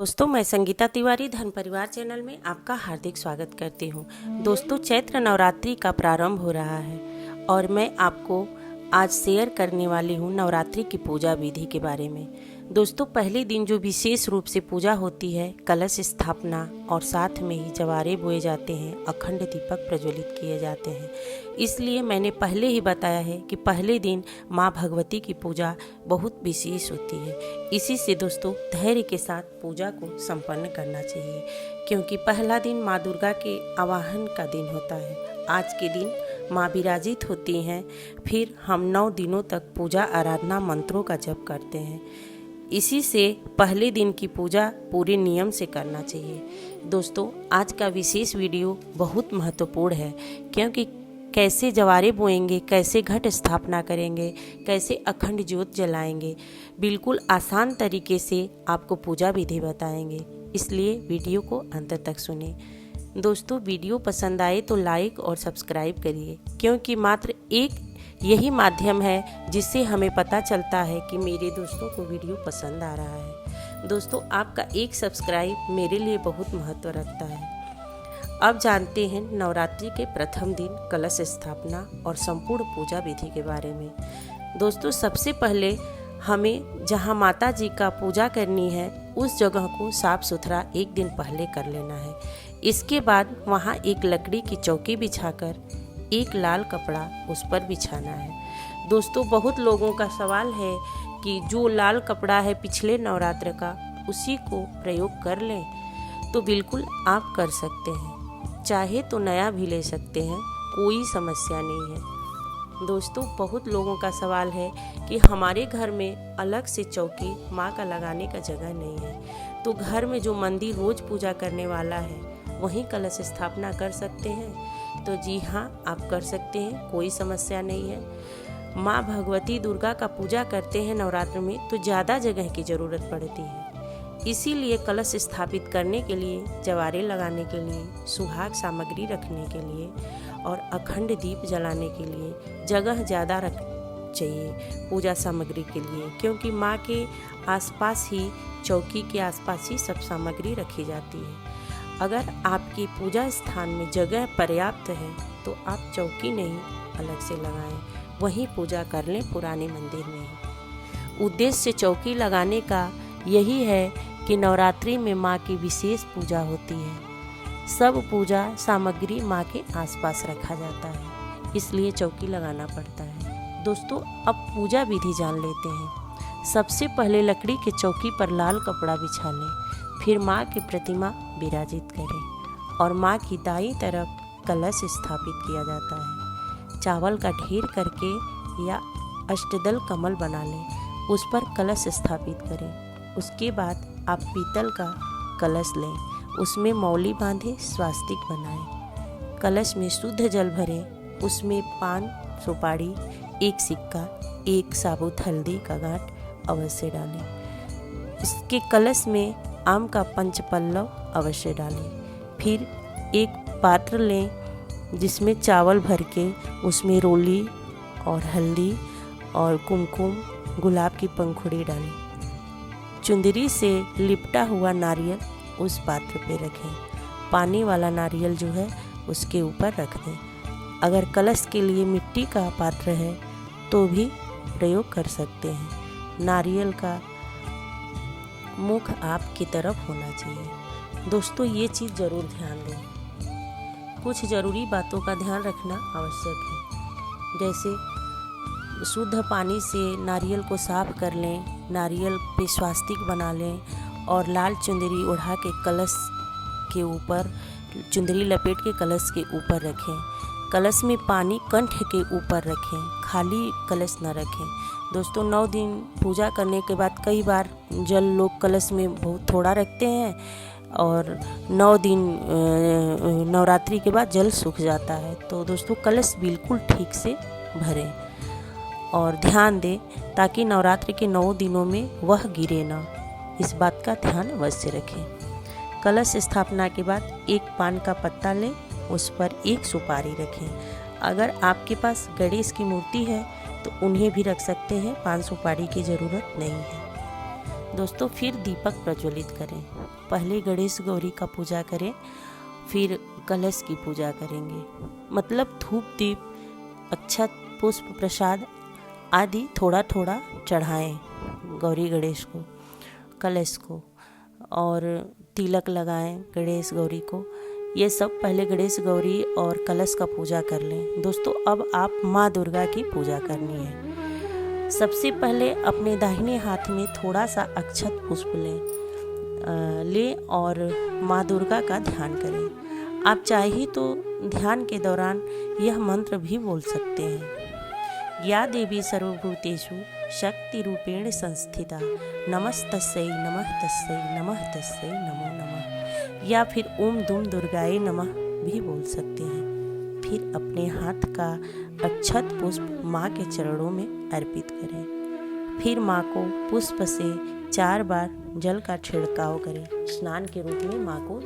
दोस्तों, मैं संगीता तिवारी धन परिवार चैनल में आपका हार्दिक स्वागत करती हूँ। दोस्तों, चैत्र नवरात्रि का प्रारंभ हो रहा है और मैं आपको आज शेयर करने वाली हूँ नवरात्रि की पूजा विधि के बारे में। दोस्तों, पहले दिन जो विशेष रूप से पूजा होती है, कलश स्थापना और साथ में ही जवारे बोए जाते हैं, अखंड दीपक प्रज्वलित किए जाते हैं। इसलिए मैंने पहले ही बताया है कि पहले दिन माँ भगवती की पूजा बहुत विशेष होती है। इसी से दोस्तों धैर्य के साथ पूजा को संपन्न करना चाहिए, क्योंकि पहला दिन माँ दुर्गा के आवाहन का दिन होता है। आज के दिन माँ विराजित होती हैं, फिर हम 9 दिनों तक पूजा आराधना मंत्रों का जप करते हैं। इसी से पहले दिन की पूजा पूरे नियम से करना चाहिए। दोस्तों, आज का विशेष वीडियो बहुत महत्वपूर्ण है, क्योंकि कैसे जवारे बोएंगे, कैसे घट स्थापना करेंगे, कैसे अखंड ज्योत जलाएंगे, बिल्कुल आसान तरीके से आपको पूजा विधि बताएंगे। इसलिए वीडियो को अंत तक सुने। दोस्तों, वीडियो पसंद आए तो लाइक और सब्सक्राइब करिए, क्योंकि मात्र एक यही माध्यम है जिससे हमें पता चलता है कि मेरे दोस्तों को वीडियो पसंद आ रहा है। दोस्तों, आपका एक सब्सक्राइब मेरे लिए बहुत महत्व रखता है। अब जानते हैं नवरात्रि के प्रथम दिन कलश स्थापना और संपूर्ण पूजा विधि के बारे में। दोस्तों, सबसे पहले हमें जहां माता जी का पूजा करनी है उस जगह को साफ सुथरा एक दिन पहले कर लेना है। इसके बाद वहां एक लकड़ी की चौकी बिछाकर एक लाल कपड़ा उस पर बिछाना है। दोस्तों, बहुत लोगों का सवाल है कि जो लाल कपड़ा है पिछले नवरात्र का, उसी को प्रयोग कर लें। तो बिल्कुल आप कर सकते हैं, चाहे तो नया भी ले सकते हैं, कोई समस्या नहीं है। दोस्तों, बहुत लोगों का सवाल है कि हमारे घर में अलग से चौकी माँ का लगाने का जगह नहीं है, तो घर में जो मंदिर रोज पूजा करने वाला है वहीं कलश स्थापना कर सकते हैं। तो जी हाँ, आप कर सकते हैं, कोई समस्या नहीं है। माँ भगवती दुर्गा का पूजा करते हैं नवरात्र में तो ज़्यादा जगह की ज़रूरत पड़ती है। इसीलिए कलश स्थापित करने के लिए, जवारे लगाने के लिए, सुहाग सामग्री रखने के लिए और अखंड दीप जलाने के लिए जगह ज़्यादा रख चाहिए पूजा सामग्री के लिए, क्योंकि माँ के आसपास ही, चौकी के आसपास ही सब सामग्री रखी जाती है। अगर आपकी पूजा स्थान में जगह पर्याप्त है तो आप चौकी नहीं अलग से लगाएं, वहीं पूजा कर लें पुराने मंदिर में ही। उद्देश्य चौकी लगाने का यही है कि नवरात्रि में माँ की विशेष पूजा होती है। सब पूजा सामग्री माँ के आसपास रखा जाता है, इसलिए चौकी लगाना पड़ता है। दोस्तों, अब पूजा विधि जान लेते हैं। सबसे पहले लकड़ी के चौकी पर लाल कपड़ा बिछा लें, फिर माँ की प्रतिमा विराजित करें और माँ की दाईं तरफ कलश स्थापित किया जाता है। चावल का ढेर करके या अष्टदल कमल बना लें, उस पर कलश स्थापित करें। उसके बाद आप पीतल का कलश लें, उसमें मौली बांधे स्वास्तिक बनाएं। कलश में शुद्ध जल भरें, उसमें पान, सुपारी, एक सिक्का, एक साबुत हल्दी का गांठ अवश्य डालें। इसके कलश में आम का पंचपल्लव अवश्य डालें। फिर एक पात्र लें जिसमें चावल भर के उसमें रोली और हल्दी और कुमकुम, गुलाब की पंखुड़ी डालें। चुंदरी से लिपटा हुआ नारियल उस पात्र पे रखें। पानी वाला नारियल जो है उसके ऊपर रख दें। अगर कलश के लिए मिट्टी का पात्र है तो भी प्रयोग कर सकते हैं। नारियल का मुख आपकी तरफ होना चाहिए। दोस्तों, ये चीज़ ज़रूर ध्यान दें। कुछ ज़रूरी बातों का ध्यान रखना आवश्यक है, जैसे शुद्ध पानी से नारियल को साफ कर लें, नारियल पे स्वास्तिक बना लें और लाल चुंदरी ओढ़ा के कलश के ऊपर, चुंदरी लपेट के कलश के ऊपर रखें। कलश में पानी कंठ के ऊपर रखें, खाली कलश न रखें। दोस्तों, 9 दिन पूजा करने के बाद कई बार जल लोग कलश में बहुत थोड़ा रखते हैं और 9 दिन नवरात्रि के बाद जल सूख जाता है। तो दोस्तों, कलश बिल्कुल ठीक से भरें और ध्यान दें ताकि नवरात्रि के 9 दिनों में वह गिरे ना, इस बात का ध्यान अवश्य रखें। कलश स्थापना के बाद एक पान का पत्ता लें, उस पर एक सुपारी रखें। अगर आपके पास गणेश की मूर्ति है तो उन्हें भी रख सकते हैं, पान सुपारी की ज़रूरत नहीं है। दोस्तों, फिर दीपक प्रज्वलित करें। पहले गणेश गौरी का पूजा करें, फिर कलश की पूजा करेंगे। मतलब धूप दीप अक्षत पुष्प प्रसाद आदि थोड़ा थोड़ा चढ़ाएं गौरी गणेश को, कलश को, और तिलक लगाएं गणेश गौरी को। ये सब पहले गणेश गौरी और कलश का पूजा कर लें। दोस्तों अब आप माँ दुर्गा की पूजा करनी है। सबसे पहले अपने दाहिने हाथ में थोड़ा सा अक्षत पुष्प लें और माँ दुर्गा का ध्यान करें। आप चाहे तो ध्यान के दौरान यह मंत्र भी बोल सकते हैं, या देवी सर्वभूतेषु शक्ति रूपेण संस्थिता नमस्तस्यै नमः तस्यै नमः तस्यै नमो नमः, या फिर ओम दुम दुर्गाए नमः भी बोल सकते हैं। फिर अपने हाथ का अक्षत पुष्प माँ के चरणों में अर्पित करें। फिर माँ को पुष्प से 4 बार जल का छिड़काव करें। स्नान के रूप में माँ को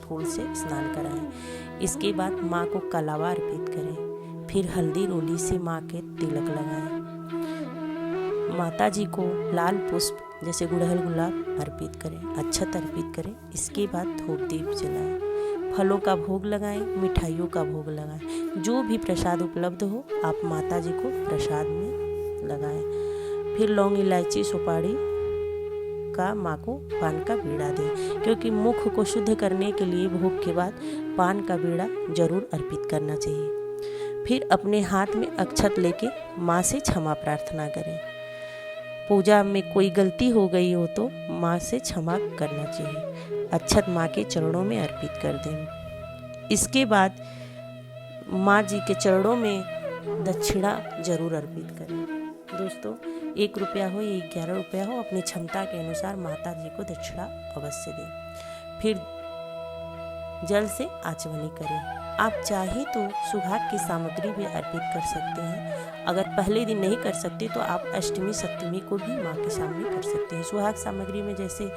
फूल से स्नान कराएं। इसके बाद माँ को कलावा अर्पित करें। फिर हल्दी रोली से माँ के तिलक लगाएं। माता जी को लाल पुष्प जैसे गुड़हल गुलाब अर्पित करें, अक्षत अर्पित करें। इसके बाद धूप दीप जलाएं, फलों का भोग लगाएं, मिठाइयों का भोग लगाएं। जो भी प्रसाद उपलब्ध हो आप माता जी को प्रसाद में लगाएं। फिर लौंग इलायची सुपारी का माँ को पान का बीड़ा दें, क्योंकि मुख को शुद्ध करने के लिए भोग के बाद पान का बीड़ा जरूर अर्पित करना चाहिए। फिर अपने हाथ में अक्षत लेके माँ से क्षमा प्रार्थना करें। पूजा में कोई गलती हो गई हो तो माँ से क्षमा करना चाहिए। अक्षत माँ के चरणों में अर्पित कर दें। इसके बाद माँ जी के चरणों में दक्षिणा जरूर अर्पित करें। दोस्तों 1 रुपया हो या 11 रुपया हो, अपनी क्षमता के अनुसार माता जी को दक्षिणा अवश्य दें। फिर जल से आचमनी करें। आप चाहे तो सुहाग की सामग्री भी अर्पित कर सकते हैं। अगर पहले दिन नहीं कर सकते तो आप अष्टमी सप्तमी को भी माँ के सामने कर सकते हैं। सुहाग सामग्री में जैसे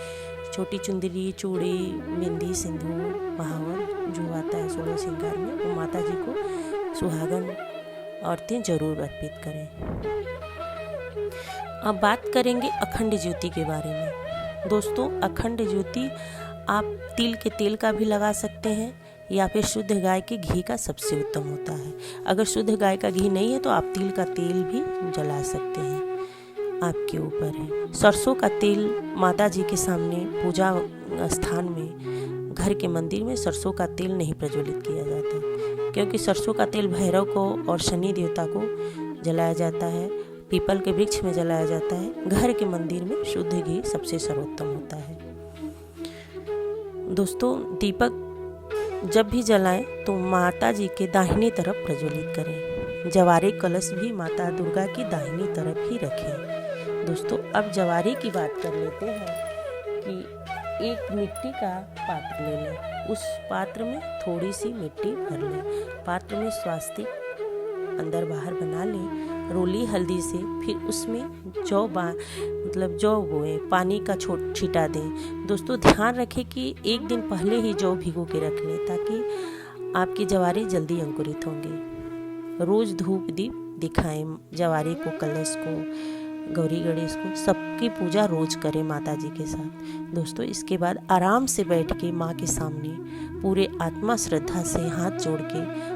छोटी चुंदरी, चूड़ी, मेहंदी, सिंदूर, महावर जो आता है 16 श्रृंगार में, वो माता जी को सुहागन औरतें जरूर अर्पित करें। अब बात करेंगे अखंड ज्योति के बारे में। दोस्तों अखंड ज्योति आप तिल के तेल का भी लगा सकते हैं या फिर शुद्ध गाय के घी का सबसे उत्तम होता है। अगर शुद्ध गाय का घी नहीं है तो आप तिल का तेल भी जला सकते हैं, आपके ऊपर है। सरसों का तेल माता जी के सामने पूजा स्थान में, घर के मंदिर में सरसों का तेल नहीं प्रज्वलित किया जाता, क्योंकि सरसों का तेल भैरव को और शनि देवता को जलाया जाता है, पीपल के वृक्ष में जलाया जाता है। घर के मंदिर में शुद्ध घी सबसे सर्वोत्तम होता है। दोस्तों दीपक जब भी जलाएं तो माता जी के दाहिनी तरफ प्रज्वलित करें। जवारे कलश भी माता दुर्गा की दाहिनी तरफ ही रखें। दोस्तों अब जवारे की बात कर लेते हैं कि एक मिट्टी का पात्र ले लें, उस पात्र में थोड़ी सी मिट्टी भर लें, पात्र में स्वास्तिक अंदर बाहर बना लें रोली हल्दी से। फिर उसमें जौ बोएं, पानी का छींटा दें। दोस्तों ध्यान रखें कि एक दिन पहले ही जौ भिगो के रख लें, ताकि आपके जवारे जल्दी अंकुरित होंगे। रोज धूप दीप दिखाएं जवारे को, कलश को, गौरी गणेश को, सबकी पूजा रोज करें माता जी के साथ। दोस्तों इसके बाद आराम से बैठ के माँ के सामने पूरे आत्मा श्रद्धा से हाथ जोड़ के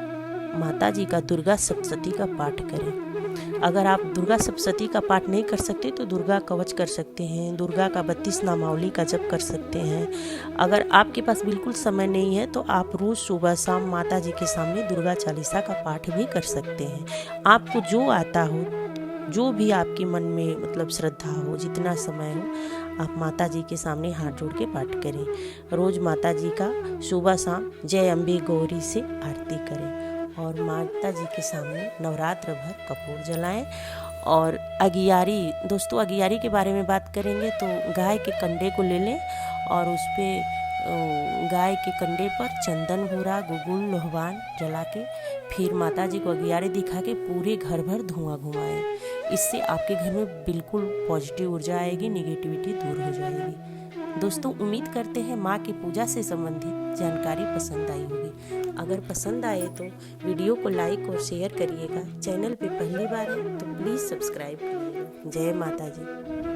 माता जी का दुर्गा सप्तशती का पाठ करें। अगर आप दुर्गा सप्तशती का पाठ नहीं कर सकते तो दुर्गा कवच कर सकते हैं, दुर्गा का 32 नामावली का जप कर सकते हैं। अगर आपके पास बिल्कुल समय नहीं है तो आप रोज़ सुबह शाम माता जी के सामने दुर्गा चालीसा का पाठ भी कर सकते हैं। आपको जो आता हो, जो भी आपके मन में मतलब श्रद्धा हो, जितना समय हो, आप माता जी के सामने हाथ जोड़ के पाठ करें। रोज़ माता जी का सुबह शाम जय अम्बे गौरी से आरती करें और माता जी के सामने नवरात्र भर कपूर जलाएं। और अगियारी, दोस्तों अगियारी के बारे में बात करेंगे तो गाय के कंडे को ले लें और उस पर गाय के कंडे पर चंदन भूरा गुगुल लोहवान जला के फिर माता जी को अगियारी दिखा के पूरे घर भर धुआं घुमाएं। इससे आपके घर में बिल्कुल पॉजिटिव ऊर्जा आएगी, निगेटिविटी दूर हो जाएगी। दोस्तों उम्मीद करते हैं माँ की पूजा से संबंधित जानकारी पसंद आई होगी। अगर पसंद आए तो वीडियो को लाइक और शेयर करिएगा। चैनल पे पहली बार है तो प्लीज़ सब्सक्राइब करिएगा। जय माता जी।